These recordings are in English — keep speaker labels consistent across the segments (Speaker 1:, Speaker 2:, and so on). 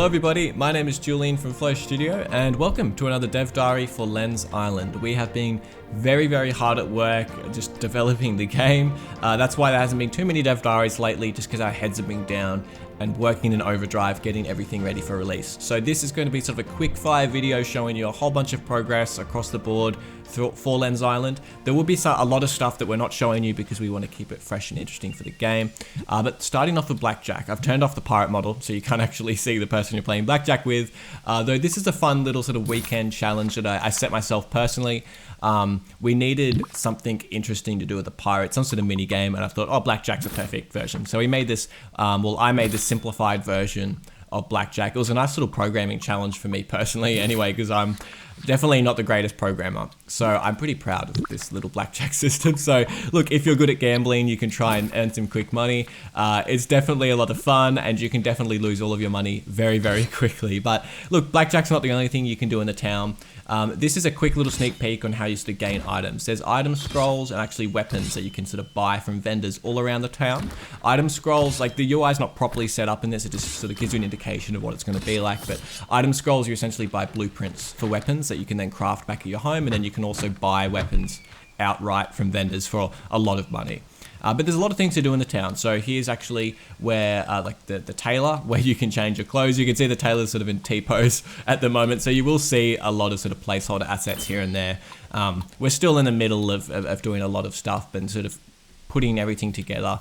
Speaker 1: Hello everybody, my name is Julian from Flow Studio and welcome to another dev diary for Lens Island. We have been very hard at work just developing the game. That's why there hasn't been too many dev diaries lately, just because our heads have been down and working in overdrive, getting everything ready for release. So this is going to be sort of a quick fire video showing you a whole bunch of progress across the board for Lens Island. There will be a lot of stuff that we're not showing you because we want to keep it fresh and interesting for the game. But starting off with Blackjack, I've turned off the pirate model so you can't actually see the person you're playing Blackjack with. Though this is a fun little sort of weekend challenge that I set myself personally. We needed something interesting to do with the pirate, some sort of mini game, and I thought, oh, Blackjack's a perfect version. So we made this, I made this simplified version of Blackjack. It was a nice little programming challenge for me personally anyway, because I'm definitely not the greatest programmer. So I'm pretty proud of this little Blackjack system. So look, if you're good at gambling, you can try and earn some quick money. It's definitely a lot of fun and you can definitely lose all of your money very quickly. But look, Blackjack's not the only thing you can do in the town. This is a quick little sneak peek on how you sort of gain items. There's item scrolls and actually weapons that you can sort of buy from vendors all around the town. Item scrolls, like the UI is not properly set up in this, it just sort of gives you an indication of what it's going to be like, but item scrolls, you essentially buy blueprints for weapons that you can then craft back at your home, and then you can also buy weapons outright from vendors for a lot of money. But there's a lot of things to do in the town. So here's actually where like the tailor, where you can change your clothes. You can see the tailor's sort of in T-pose at the moment. So you will see a lot of sort of placeholder assets here and there. We're still in the middle of doing a lot of stuff and sort of putting everything together,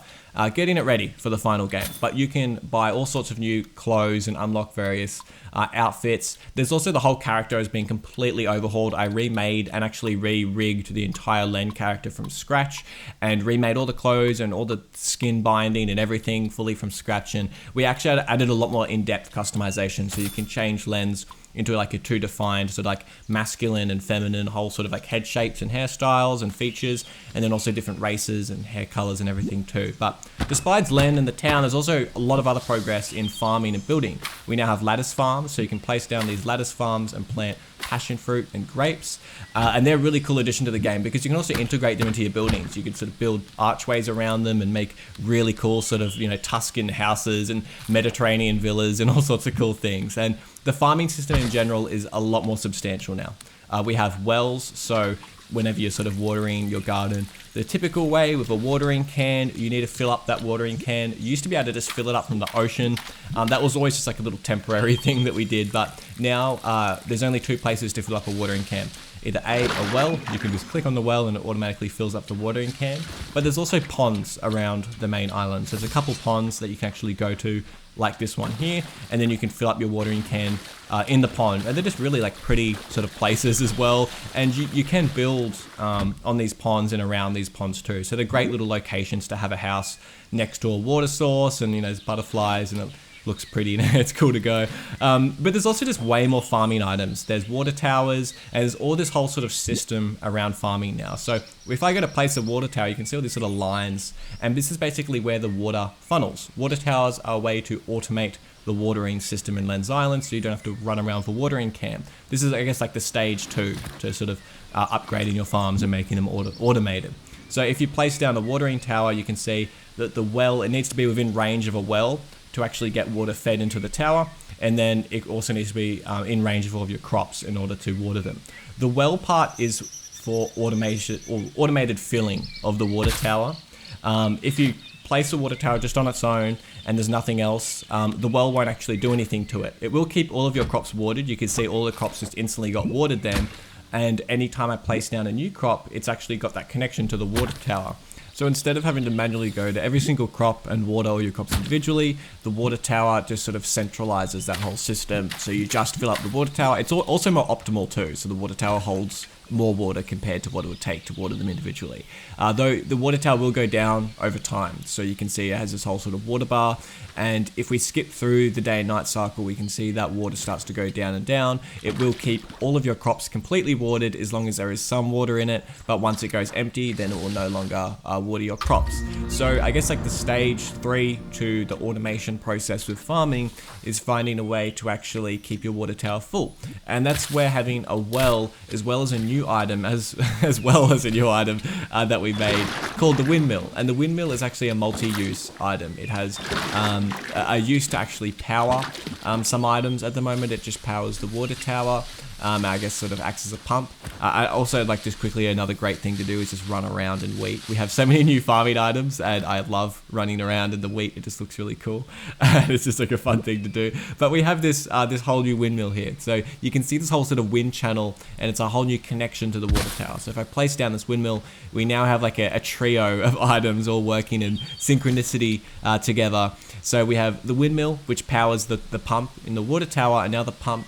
Speaker 1: getting it ready for the final game. But you can buy all sorts of new clothes and unlock various outfits. There's also the whole character has been completely overhauled. I remade and actually re-rigged the entire Len character from scratch and remade all the clothes and all the skin binding and everything fully from scratch. And we actually added a lot more in-depth customization, so you can change Len's into like a two defined sort of like masculine and feminine whole sort of like head shapes and hairstyles and features, and then also different races and hair colors and everything too. But despite Len and the town, there's also a lot of other progress in farming and building. We now have lattice farms, so you can place down these lattice farms and plant passion fruit and grapes, and they're a really cool addition to the game because you can also integrate them into your buildings. You can sort of build archways around them and make really cool sort of, you know, Tuscan houses and Mediterranean villas and all sorts of cool things. And the farming system in general is a lot more substantial now. We have wells, so whenever you're sort of watering your garden the typical way with a watering can, you need to fill up that watering can. You used to be able to just fill it up from the ocean. That was always just like a little temporary thing that we did, but now there's only two places to fill up a watering can. Either a well, you can just click on the well and it automatically fills up the watering can, but there's also ponds around the main island. So there's a couple ponds that you can actually go to, like this one here, and then you can fill up your watering can in the pond, and they're just really like pretty sort of places as well. And you can build on these ponds and around these ponds too, so they're great little locations to have a house next to a water source, and you know, there's butterflies and it looks pretty and it's cool to go. But there's also just way more farming items. There's water towers, and there's all this whole sort of system around farming now. So if I go to place a water tower, you can see all these sort of lines, and this is basically where the water funnels. Water towers are a way to automate the watering system in Lens Island, so you don't have to run around for watering can. This is, I guess, like the stage 2 to sort of upgrading your farms and making them automated. So if you place down a watering tower, you can see that the well, it needs to be within range of a well to actually get water fed into the tower, and then it also needs to be in range of all of your crops in order to water them. The well part is for automation or automated filling of the water tower. If you place the water tower just on its own and there's nothing else, the well won't actually do anything to it. It will keep all of your crops watered. You can see all the crops just instantly got watered then, and anytime I place down a new crop, it's actually got that connection to the water tower. So instead of having to manually go to every single crop and water all your crops individually, the water tower just sort of centralizes that whole system. So you just fill up the water tower. It's also more optimal too. So the water tower holds more water compared to what it would take to water them individually. Though the water tower will go down over time. So you can see it has this whole sort of water bar. And if we skip through the day and night cycle, we can see that water starts to go down and down. It will keep all of your crops completely watered as long as there is some water in it. But once it goes empty, then it will no longer water your crops. So I guess like the stage 3 to the automation process with farming is finding a way to actually keep your water tower full. And that's where having a well, as well as a new new item as well as a new item that we made called the windmill. And the windmill is actually a multi-use item. It has a use to actually power some items. At the moment, it just powers the water tower. I guess sort of acts as a pump. I also like just quickly, another great thing to do is just run around in wheat. We have so many new farming items and I love running around in the wheat. It just looks really cool. It's just like a fun thing to do. But we have this this whole new windmill here. So you can see this whole sort of wind channel and it's a whole new connection to the water tower. So if I place down this windmill, we now have like a trio of items all working in synchronicity together. So we have the windmill, which powers the pump in the water tower, and now the pump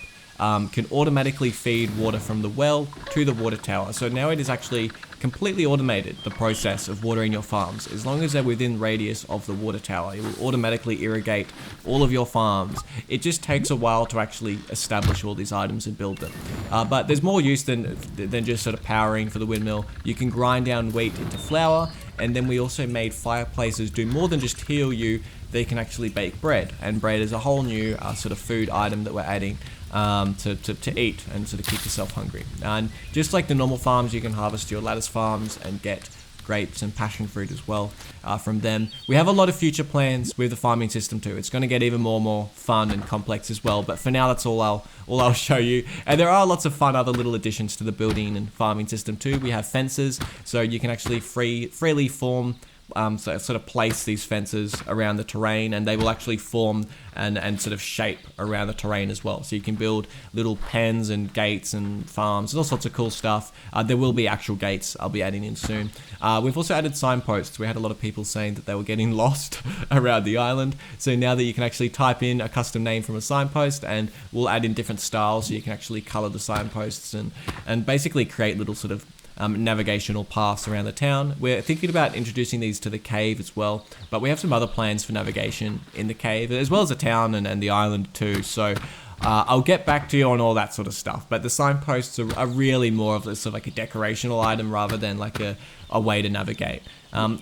Speaker 1: can automatically feed water from the well to the water tower. So now it is actually completely automated, the process of watering your farms. As long as they're within radius of the water tower, it will automatically irrigate all of your farms. It just takes a while to actually establish all these items and build them. But there's more use than just sort of powering for the windmill. You can grind down wheat into flour, and then we also made fireplaces do more than just heal you. They can actually bake bread, and bread is a whole new sort of food item that we're adding to eat and sort of keep yourself hungry. And just like the normal farms, you can harvest your lattice farms and get grapes and passion fruit as well from them. We have a lot of future plans with the farming system too. It's going to get even more fun and complex as well, but for now that's all I'll show you. And there are lots of fun other little additions to the building and farming system too. We have fences, so you can actually freely form so sort of place these fences around the terrain, and they will actually form and sort of shape around the terrain as well. So you can build little pens and gates and farms and all sorts of cool stuff. There will be actual gates I'll be adding in soon. We've also added signposts. We had a lot of people saying that they were getting lost around the island. So now that you can actually type in a custom name from a signpost, and we'll add in different styles so you can actually color the signposts and basically create little sort of navigational paths around the town. We're thinking about introducing these to the cave as well, but we have some other plans for navigation in the cave, as well as the town and the island too. So I'll get back to you on all that sort of stuff, but the signposts are really more of a sort of like a decorational item rather than like a way to navigate.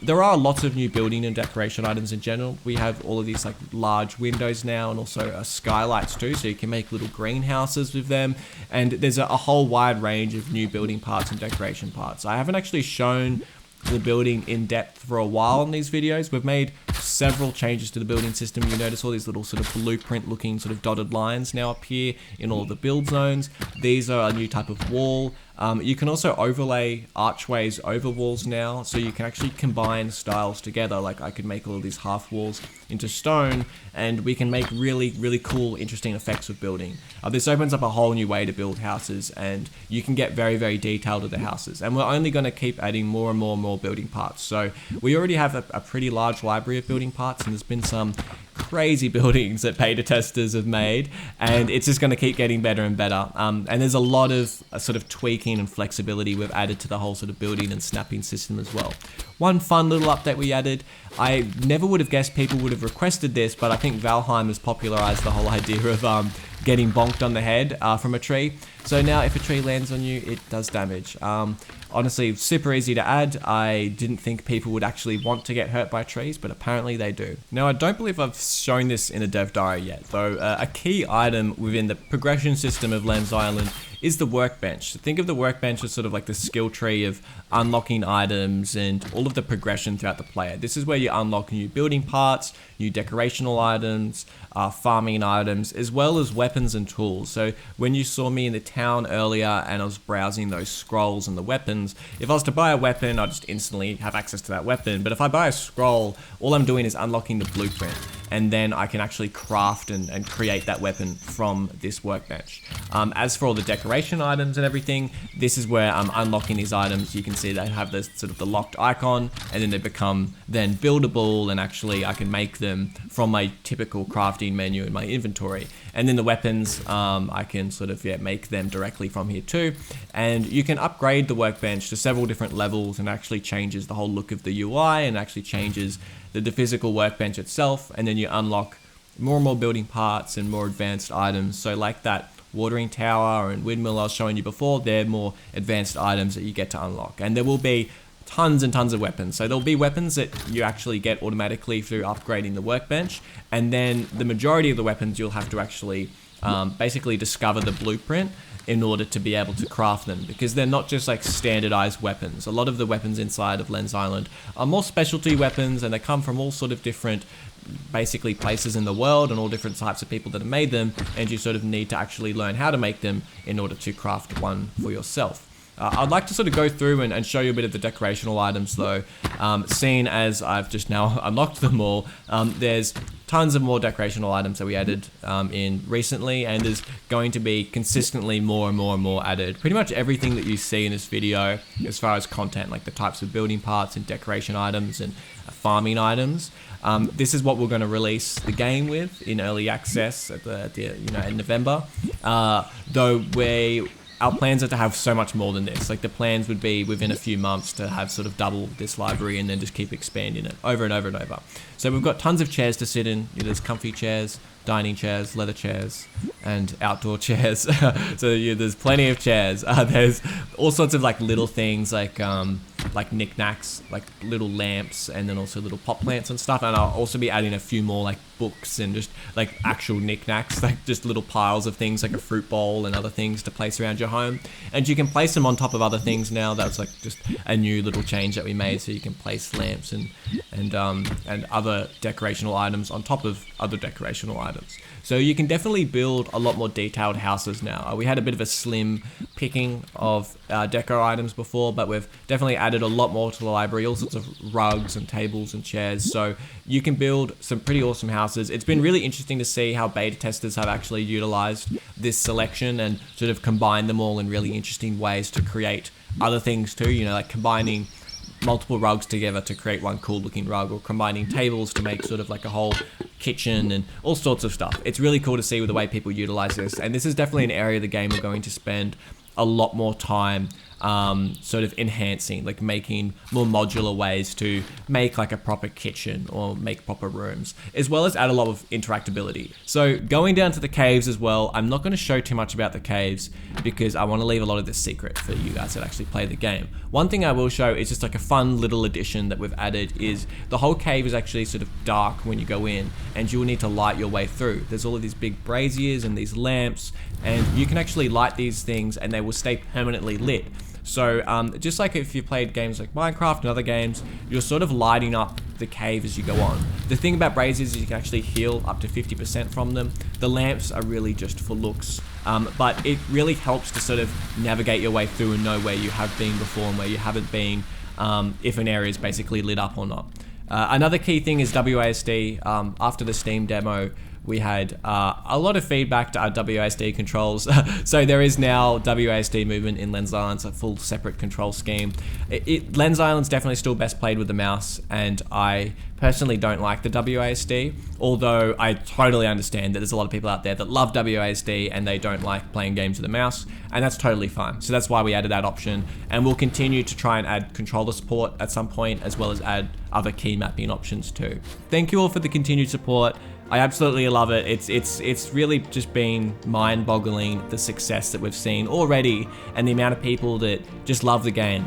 Speaker 1: There are lots of new building and decoration items in general. We have all of these like large windows now, and also skylights too, so you can make little greenhouses with them. And there's a whole wide range of new building parts and decoration parts. I haven't actually shown the building in depth for a while in these videos. We've made several changes to the building system. You notice all these little sort of blueprint looking sort of dotted lines now appear in all of the build zones. These are a new type of wall. You can also overlay archways over walls now, so you can actually combine styles together. Like I could make all of these half walls into stone, and we can make really cool, interesting effects with building. This opens up a whole new way to build houses, and you can get very detailed with the houses. And we're only going to keep adding more and more building parts. So we already have a pretty large library of building parts, and there's been some crazy buildings that beta testers have made, and it's just going to keep getting better and better. And there's a lot of sort of tweaking and flexibility we've added to the whole sort of building and snapping system as well. One fun little update we added, I never would have guessed people would have requested this, but I think Valheim has popularized the whole idea of getting bonked on the head from a tree. So now if a tree lands on you, it does damage. Honestly, super easy to add. I didn't think people would actually want to get hurt by trees, but apparently they do. Now, I don't believe I've shown this in a dev diary yet, though a key item within the progression system of Lens Island is the workbench. So think of the workbench as sort of like the skill tree of unlocking items and all of the progression throughout the player. This is where you unlock new building parts, new decorational items, farming items, as well as weapons and tools. So when you saw me in the town earlier and I was browsing those scrolls and the weapons, if I was to buy a weapon, I'd just instantly have access to that weapon. But if I buy a scroll, all I'm doing is unlocking the blueprint, and then I can actually craft and create that weapon from this workbench. As for all the decoration items and everything, this is where I'm unlocking these items. You can see they have this sort of the locked icon, and then they become then buildable, and actually I can make them from my typical crafting menu in my inventory. And then the weapons, I can sort of make them directly from here too. And you can upgrade the workbench to several different levels, and actually changes the whole look of the UI, and actually changes the physical workbench itself. And then you unlock more and more building parts and more advanced items. So like that watering tower and windmill I was showing you before, they're more advanced items that you get to unlock. And there will be tons and tons of weapons. So there'll be weapons that you actually get automatically through upgrading the workbench, and then the majority of the weapons you'll have to actually basically discover the blueprint in order to be able to craft them, because they're not just like standardized weapons. A lot of the weapons inside of Lens Island are more specialty weapons, and they come from all sort of different basically places in the world and all different types of people that have made them, and you sort of need to actually learn how to make them in order to craft one for yourself. I'd like to sort of go through and show you a bit of the decorational items though, seeing as I've just now unlocked them all. There's tons of more decorational items that we added in recently, and there's going to be consistently more and more and more added. Pretty much everything that you see in this video as far as content, like the types of building parts and decoration items and farming items, this is what we're going to release the game with in early access at in November. Though our plans are to have so much more than this. Like the plans would be within a few months to have sort of double this library and then just keep expanding it over and over and over. So we've got tons of chairs to sit in. There's comfy chairs, dining chairs, leather chairs, and outdoor chairs. So there's plenty of chairs. There's all sorts of like little things like knickknacks, like little lamps, and then also little pot plants and stuff. And I'll also be adding a few more like books and just like actual knickknacks, like just little piles of things like a fruit bowl and other things to place around your home. And you can place them on top of other things now. That's like just a new little change that we made, so you can place lamps and other decorational items on top of other decorational items. So you can definitely build a lot more detailed houses now. We had a bit of a slim picking of deco items before, but we've definitely added a lot more to the library, all sorts of rugs and tables and chairs. So you can build some pretty awesome houses. It's been really interesting to see how beta testers have actually utilized this selection and sort of combined them all in really interesting ways to create other things too, like combining multiple rugs together to create one cool looking rug, or combining tables to make sort of like a whole kitchen and all sorts of stuff. It's really cool to see the way people utilize this, and this is definitely an area of the game we're going to spend a lot more time sort of enhancing, like making more modular ways to make like a proper kitchen or make proper rooms, as well as add a lot of interactability. So going down to the caves as well, I'm not going to show too much about the caves because I want to leave a lot of this secret for you guys that actually play the game. One thing I will show is just like a fun little addition that we've added is the whole cave is actually sort of dark when you go in, and you'll need to light your way through. There's all of these big braziers and these lamps, and you can actually light these things and they will stay permanently lit. So just like if you played games like Minecraft and other games, you're sort of lighting up the cave as you go on. The thing about braziers is you can actually heal up to 50% from them. The lamps are really just for looks, but it really helps to sort of navigate your way through and know where you have been before and where you haven't been, if an area is basically lit up or not. Another key thing is WASD. After the Steam demo, we had a lot of feedback to our WASD controls. So there is now WASD movement in Lens Island, a full separate control scheme. Lens Island's definitely still best played with the mouse, and I personally don't like the WASD, although I totally understand that there's a lot of people out there that love WASD and they don't like playing games with the mouse, and that's totally fine. So that's why we added that option, and we'll continue to try and add controller support at some point, as well as add other key mapping options too. Thank you all for the continued support. I absolutely love it. It's really just been mind-boggling, the success that we've seen already and the amount of people that just love the game.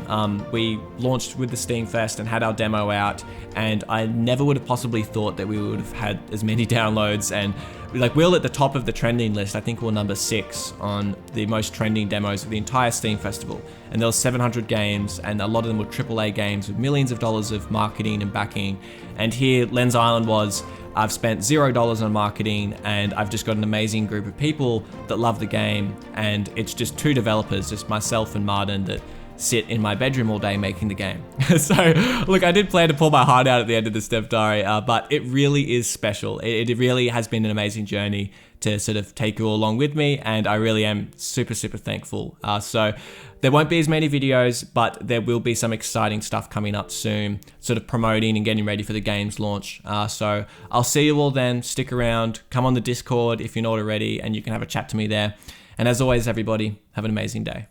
Speaker 1: We launched with the Steam Fest and had our demo out, and I never would have possibly thought that we would have had as many downloads, and like we're at the top of the trending list. I think we're number 6 on the most trending demos of the entire Steam Festival, and there was 700 games, and a lot of them were AAA games with millions of dollars of marketing and backing. And here Lens Island was, I've spent $0 on marketing, and I've just got an amazing group of people that love the game, and it's just 2 developers, just myself and Martin, that sit in my bedroom all day making the game. So look, I did plan to pull my heart out at the end of this dev diary, but it really is special. It really has been an amazing journey to sort of take you all along with me, and I really am super thankful. So there won't be as many videos, but there will be some exciting stuff coming up soon, sort of promoting and getting ready for the game's launch. So I'll see you all then. Stick around, come on the Discord if you're not already, and you can have a chat to me there. And as always, everybody, have an amazing day.